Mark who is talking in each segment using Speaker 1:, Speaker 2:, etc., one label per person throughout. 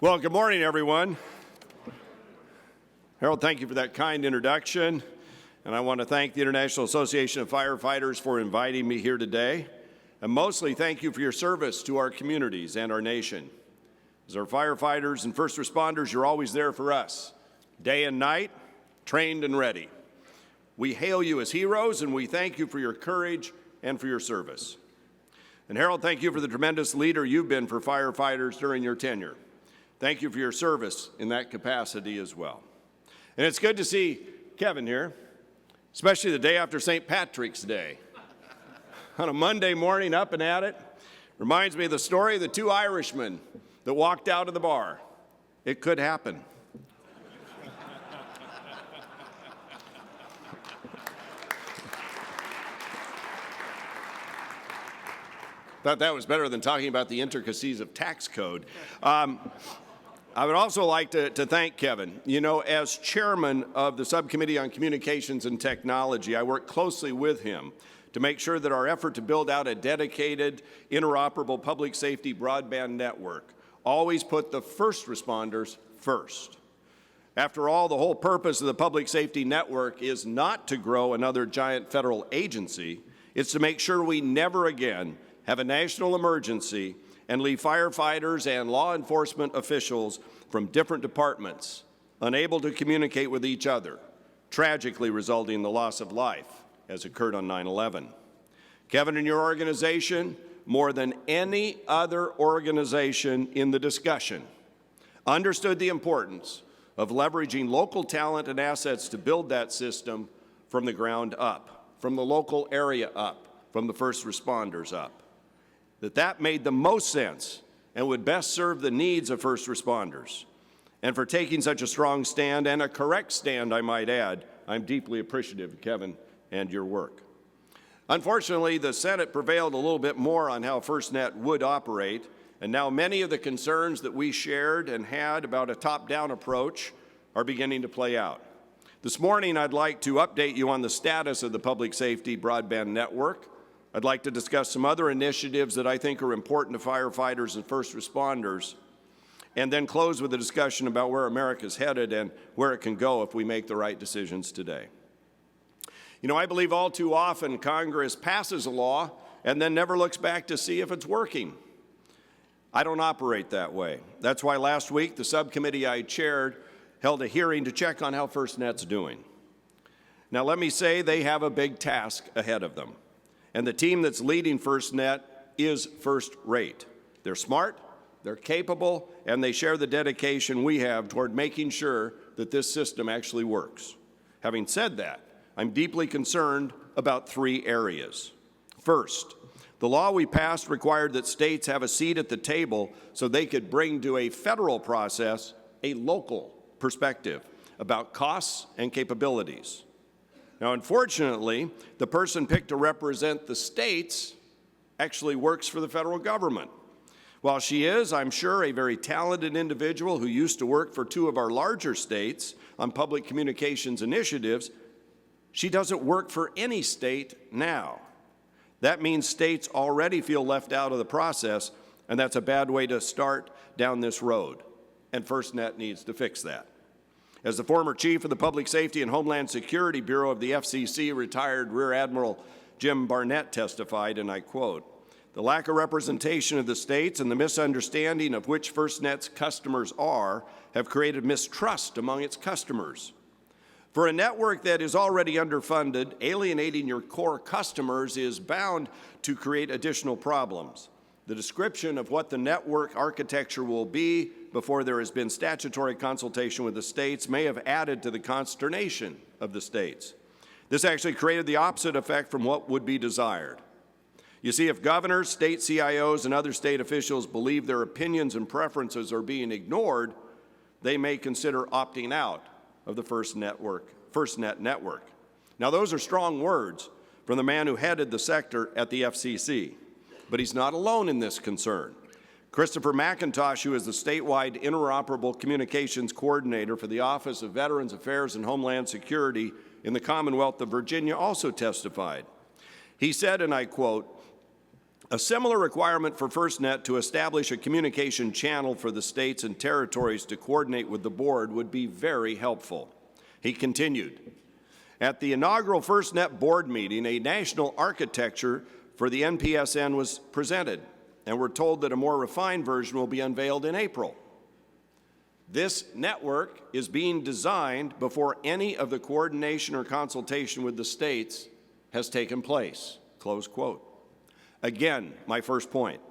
Speaker 1: Well, good morning, everyone. Harold, thank you for that kind introduction. And I want to thank the International Association of Firefighters for inviting me here today. And mostly, thank you for your service to our communities and our nation. As our firefighters and first responders, you're always there for us, day and night, trained and ready. We hail you as heroes, and we thank you for your courage and for your service. And Harold, thank you for the tremendous leader you've been for firefighters during your tenure. Thank you for your service in that capacity as well. And it's good to see Kevin here, especially the day after St. Patrick's Day. On a Monday morning, up and at it. Reminds me of the story of the two Irishmen that walked out of the bar. It could happen. Thought that was better than talking about the intricacies of tax code. I would also like to thank Kevin. You know, as chairman of the Subcommittee on Communications and Technology, I work closely with him to make sure that our effort to build out a dedicated, interoperable public safety broadband network always put the first responders first. After all, the whole purpose of the public safety network is not to grow another giant federal agency. It's to make sure we never again have a national emergency and leave firefighters and law enforcement officials from different departments unable to communicate with each other, tragically resulting in the loss of life, as occurred on 9/11. Kevin and your organization, more than any other organization in the discussion, understood the importance of leveraging local talent and assets to build that system from the ground up, from the local area up, from the first responders up. That made the most sense and would best serve the needs of first responders. And for taking such a strong stand, and a correct stand, I might add, I'm deeply appreciative of Kevin and your work. Unfortunately, the Senate prevailed a little bit more on how FirstNet would operate, and now many of the concerns that we shared and had about a top-down approach are beginning to play out. This morning, I'd like to update you on the status of the public safety broadband network. I'd like to discuss some other initiatives that I think are important to firefighters and first responders, and then close with a discussion about where America's headed and where it can go if we make the right decisions today. You know, I believe all too often Congress passes a law and then never looks back to see if it's working. I don't operate that way. That's why last week the subcommittee I chaired held a hearing to check on how FirstNet's doing. Now let me say they have a big task ahead of them. And the team that's leading FirstNet is first-rate. They're smart, they're capable, and they share the dedication we have toward making sure that this system actually works. Having said that, I'm deeply concerned about three areas. First, the law we passed required that states have a seat at the table so they could bring to a federal process a local perspective about costs and capabilities. Now, unfortunately, the person picked to represent the states actually works for the federal government. While she is, I'm sure, a very talented individual who used to work for two of our larger states on public communications initiatives, she doesn't work for any state now. That means states already feel left out of the process, and that's a bad way to start down this road, and FirstNet needs to fix that. As the former chief of the Public Safety and Homeland Security Bureau of the FCC, retired Rear Admiral Jim Barnett testified, and I quote, "The lack of representation of the states and the misunderstanding of which FirstNet's customers are have created mistrust among its customers. For a network that is already underfunded, alienating your core customers is bound to create additional problems. The description of what the network architecture will be before there has been statutory consultation with the states may have added to the consternation of the states. This actually created the opposite effect from what would be desired. You see, if governors, state CIOs, and other state officials believe their opinions and preferences are being ignored, they may consider opting out of the FirstNet network." Now, those are strong words from the man who headed the sector at the FCC. But he's not alone in this concern. Christopher McIntosh, who is the statewide interoperable communications coordinator for the Office of Veterans Affairs and Homeland Security in the Commonwealth of Virginia, also testified. He said, and I quote, A similar requirement for FirstNet to establish a communication channel for the states and territories to coordinate with the board would be very helpful. He continued, at the inaugural FirstNet board meeting, a national architecture for the NPSN was presented, and we're told that a more refined version will be unveiled in April. This network is being designed before any of the coordination or consultation with the states has taken place, close quote. Again, my first point,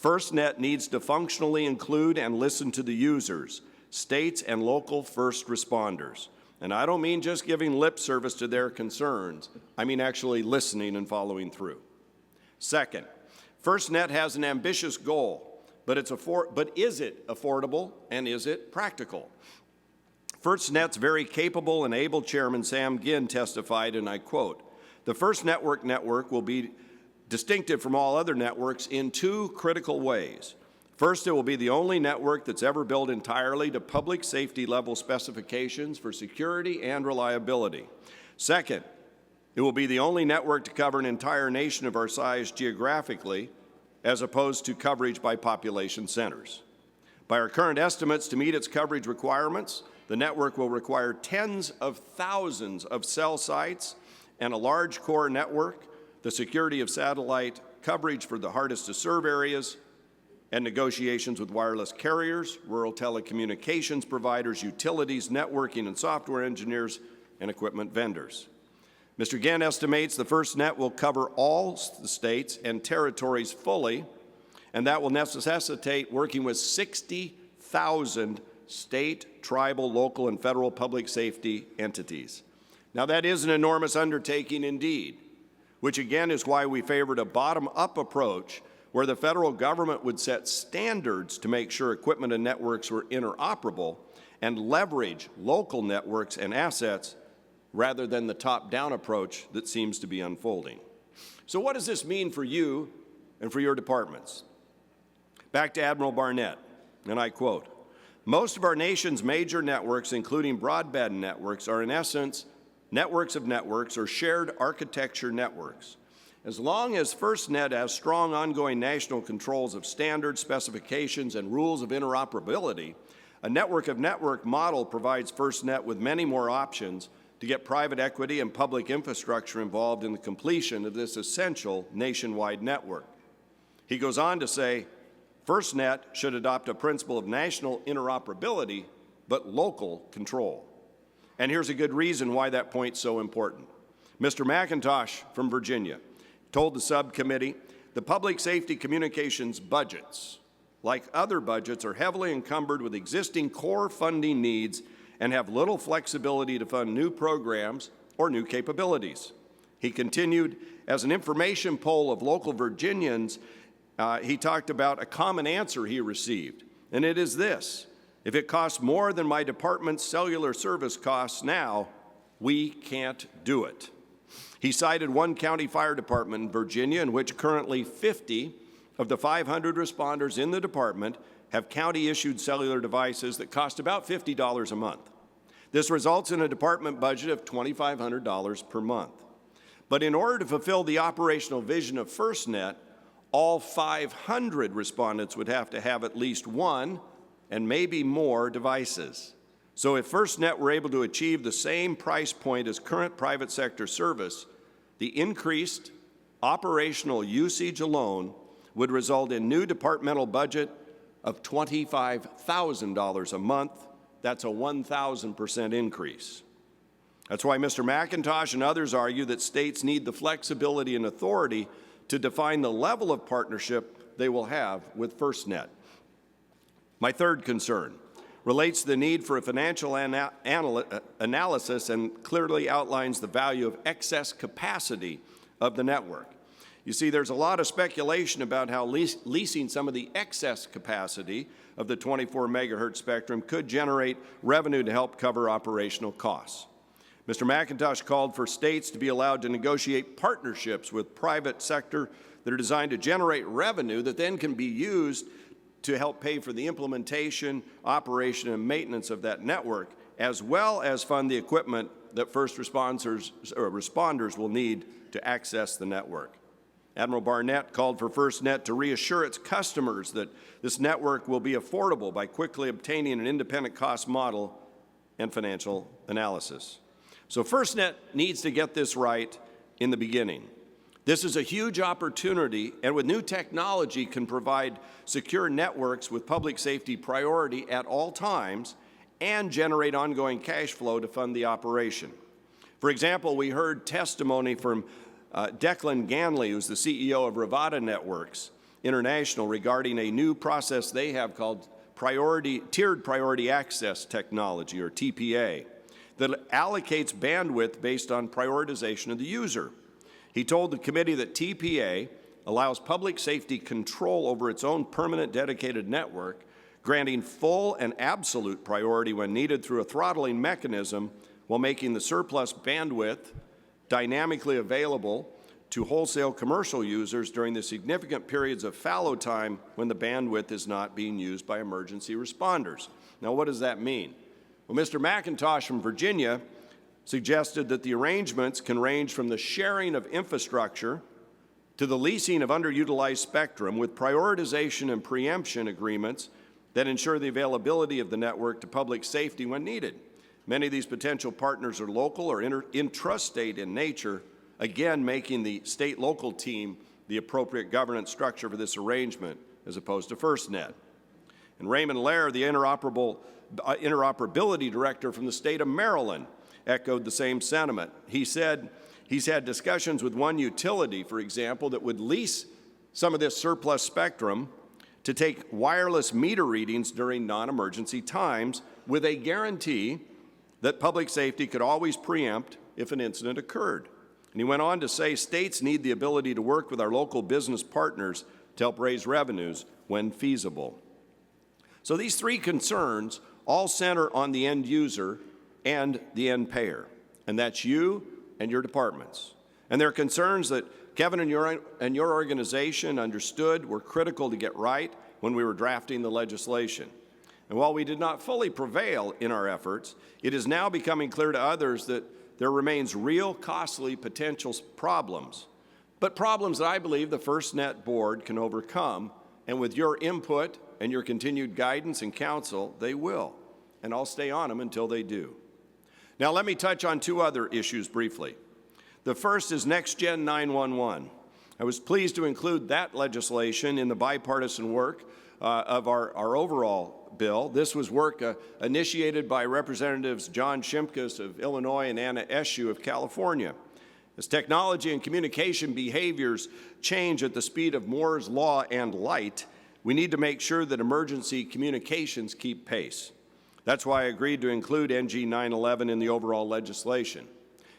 Speaker 1: FirstNet needs to functionally include and listen to the users, states and local first responders. And I don't mean just giving lip service to their concerns, I mean actually listening and following through. Second, FirstNet has an ambitious goal, but is it affordable and is it practical? FirstNet's very capable and able chairman, Sam Ginn, testified, and I quote, the First Network will be distinctive from all other networks in two critical ways. First, it will be the only network that's ever built entirely to public safety level specifications for security and reliability. Second, it will be the only network to cover an entire nation of our size geographically, as opposed to coverage by population centers. By our current estimates, to meet its coverage requirements, the network will require tens of thousands of cell sites and a large core network, the security of satellite coverage for the hardest to serve areas, and negotiations with wireless carriers, rural telecommunications providers, utilities, networking and software engineers, and equipment vendors. Mr. Ginn estimates the FirstNet will cover all the states and territories fully, and that will necessitate working with 60,000 state, tribal, local, and federal public safety entities. Now, that is an enormous undertaking indeed, which again is why we favored a bottom-up approach where the federal government would set standards to make sure equipment and networks were interoperable and leverage local networks and assets rather than the top-down approach that seems to be unfolding. So what does this mean for you and for your departments? Back to Admiral Barnett, and I quote, most of our nation's major networks, including broadband networks, are in essence networks of networks or shared architecture networks. As long as FirstNet has strong ongoing national controls of standards, specifications, and rules of interoperability, a network-of-network model provides FirstNet with many more options to get private equity and public infrastructure involved in the completion of this essential nationwide network. He goes on to say, FirstNet should adopt a principle of national interoperability, but local control. And here's a good reason why that point's so important. Mr. McIntosh from Virginia told the subcommittee, the public safety communications budgets, like other budgets, are heavily encumbered with existing core funding needs and have little flexibility to fund new programs or new capabilities. He continued, as an information poll of local Virginians, he talked about a common answer he received, and it is this: if it costs more than my department's cellular service costs now, we can't do it. He cited one county fire department in Virginia in which currently 50 of the 500 responders in the department have county-issued cellular devices that cost about $50 a month. This results in a department budget of $2,500 per month. But in order to fulfill the operational vision of FirstNet, all 500 respondents would have to have at least one and maybe more devices. So if FirstNet were able to achieve the same price point as current private sector service, the increased operational usage alone would result in new departmental budget of $25,000 a month. That's a 1,000% increase. That's why Mr. McIntosh and others argue that states need the flexibility and authority to define the level of partnership they will have with FirstNet. My third concern relates to the need for a financial analysis and clearly outlines the value of excess capacity of the network. You see, there's a lot of speculation about how leasing some of the excess capacity of the 24 megahertz spectrum could generate revenue to help cover operational costs. Mr. McIntosh called for states to be allowed to negotiate partnerships with private sector that are designed to generate revenue that then can be used to help pay for the implementation, operation, and maintenance of that network, as well as fund the equipment that first responders will need to access the network. Admiral Barnett called for FirstNet to reassure its customers that this network will be affordable by quickly obtaining an independent cost model and financial analysis. So FirstNet needs to get this right in the beginning. This is a huge opportunity, and with new technology can provide secure networks with public safety priority at all times and generate ongoing cash flow to fund the operation. For example, we heard testimony from Declan Ganley, who's the CEO of Rivada Networks International, regarding a new process they have called Tiered Priority Access Technology, or TPA, that allocates bandwidth based on prioritization of the user. He told the committee that TPA allows public safety control over its own permanent dedicated network, granting full and absolute priority when needed through a throttling mechanism while making the surplus bandwidth dynamically available to wholesale commercial users during the significant periods of fallow time when the bandwidth is not being used by emergency responders. Now, what does that mean? Well, Mr. McIntosh from Virginia suggested that the arrangements can range from the sharing of infrastructure to the leasing of underutilized spectrum with prioritization and preemption agreements that ensure the availability of the network to public safety when needed. Many of these potential partners are local or intrastate in nature, again making the state-local team the appropriate governance structure for this arrangement as opposed to FirstNet. And Raymond Lair, the interoperability director from the state of Maryland, echoed the same sentiment. He said he's had discussions with one utility, for example, that would lease some of this surplus spectrum to take wireless meter readings during non-emergency times with a guarantee that public safety could always preempt if an incident occurred. And he went on to say states need the ability to work with our local business partners to help raise revenues when feasible. So these three concerns all center on the end user and the end payer, and that's you and your departments. And they're concerns that Kevin and your organization understood were critical to get right when we were drafting the legislation. And while we did not fully prevail in our efforts, it is now becoming clear to others that there remains real costly potential problems, but problems that I believe the FirstNet board can overcome, and with your input and your continued guidance and counsel, they will. And I'll stay on them until they do. Now let me touch on two other issues briefly. The first is Next Gen 911. I was pleased to include that legislation in the bipartisan work of our overall bill. This was work initiated by Representatives John Shimkus of Illinois and Anna Eshoo of California. As technology and communication behaviors change at the speed of Moore's Law and light, we need to make sure that emergency communications keep pace. That's why I agreed to include NG 911 in the overall legislation.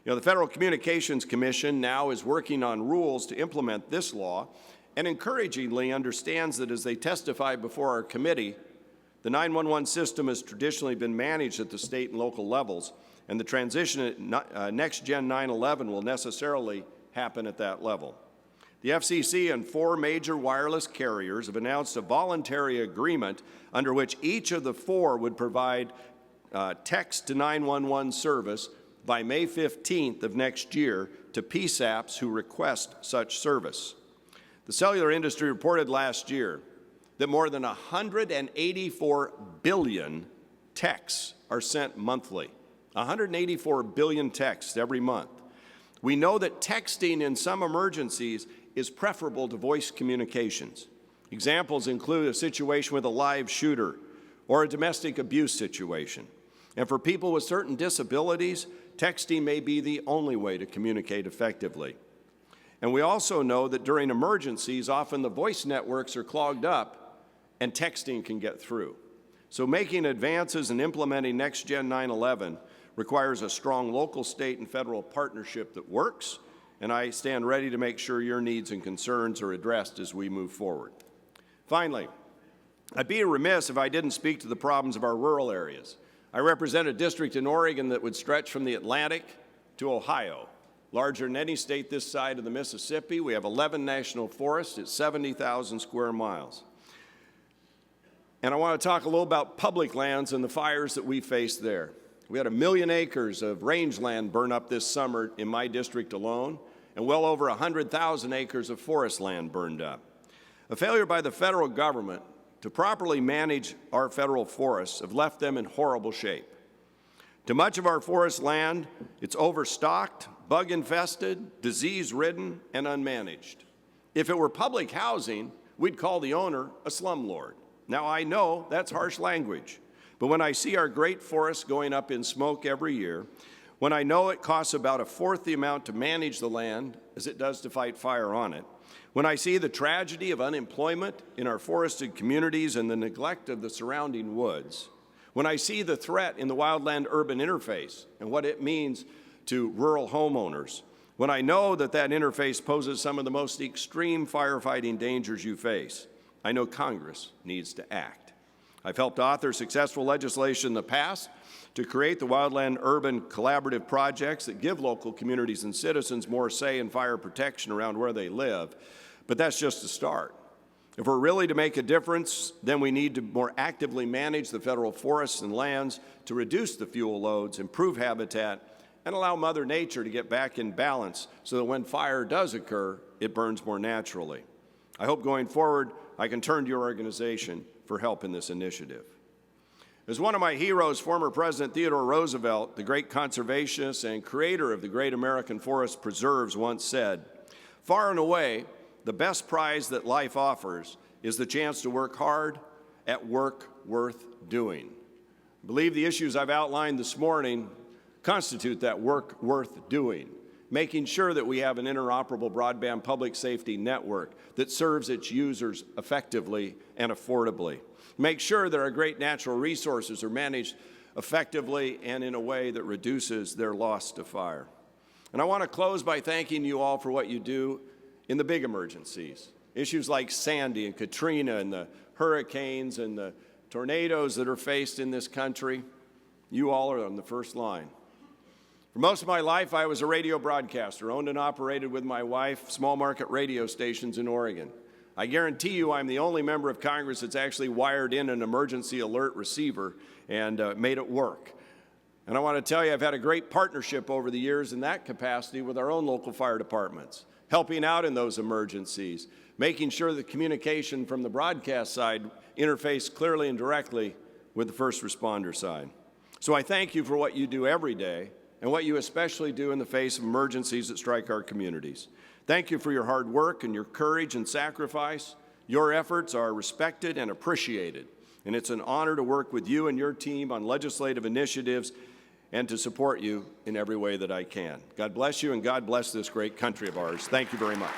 Speaker 1: You know, the Federal Communications Commission now is working on rules to implement this law and encouragingly understands that as they testify before our committee, the 911 system has traditionally been managed at the state and local levels, and the transition at Next Gen 911 will necessarily happen at that level. The FCC and 4 major wireless carriers have announced a voluntary agreement under which each of the 4 would provide text to 911 service by May 15th of next year to PSAPs who request such service. The cellular industry reported last year that more than 184 billion texts are sent monthly. 184 billion texts every month. We know that texting in some emergencies is preferable to voice communications. Examples include a situation with a live shooter or a domestic abuse situation. And for people with certain disabilities, texting may be the only way to communicate effectively. And we also know that during emergencies, often the voice networks are clogged up and texting can get through. So making advances and implementing Next Gen 911 requires a strong local, state, and federal partnership that works, and I stand ready to make sure your needs and concerns are addressed as we move forward. Finally, I'd be remiss if I didn't speak to the problems of our rural areas. I represent a district in Oregon that would stretch from the Atlantic to Ohio, larger than any state this side of the Mississippi. We have 11 national forests at 70,000 square miles. And I want to talk a little about public lands and the fires that we faced there. We had 1 million acres of rangeland burn up this summer in my district alone, and well over 100,000 acres of forest land burned up. A failure by the federal government to properly manage our federal forests have left them in horrible shape. To much of our forest land, it's overstocked, bug-infested, disease-ridden, and unmanaged. If it were public housing, we'd call the owner a slumlord. Now, I know that's harsh language, but when I see our great forests going up in smoke every year, when I know it costs about a fourth the amount to manage the land as it does to fight fire on it, when I see the tragedy of unemployment in our forested communities and the neglect of the surrounding woods, when I see the threat in the wildland-urban interface and what it means to rural homeowners, when I know that that interface poses some of the most extreme firefighting dangers you face, I know Congress needs to act. I've helped author successful legislation in the past to create the wildland-urban collaborative projects that give local communities and citizens more say in fire protection around where they live, but that's just a start. If we're really to make a difference, then we need to more actively manage the federal forests and lands to reduce the fuel loads, improve habitat, and allow Mother Nature to get back in balance so that when fire does occur, it burns more naturally. I hope going forward, I can turn to your organization for help in this initiative. As one of my heroes, former President Theodore Roosevelt, the great conservationist and creator of the great American forest preserves, once said, "Far and away, the best prize that life offers is the chance to work hard at work worth doing." I believe the issues I've outlined this morning constitute that work worth doing, making sure that we have an interoperable broadband public safety network that serves its users effectively and affordably. Make sure that our great natural resources are managed effectively and in a way that reduces their loss to fire. And I want to close by thanking you all for what you do in the big emergencies, issues like Sandy and Katrina and the hurricanes and the tornadoes that are faced in this country. You all are on the first line. For most of my life, I was a radio broadcaster, owned and operated with my wife small market radio stations in Oregon. I guarantee you I'm the only member of Congress that's actually wired in an emergency alert receiver and made it work. And I want to tell you, I've had a great partnership over the years in that capacity with our own local fire departments, helping out in those emergencies, making sure that communication from the broadcast side interfaced clearly and directly with the first responder side. So I thank you for what you do every day and what you especially do in the face of emergencies that strike our communities. Thank you for your hard work and your courage and sacrifice. Your efforts are respected and appreciated, and it's an honor to work with you and your team on legislative initiatives and to support you in every way that I can. God bless you, and God bless this great country of ours. Thank you very much.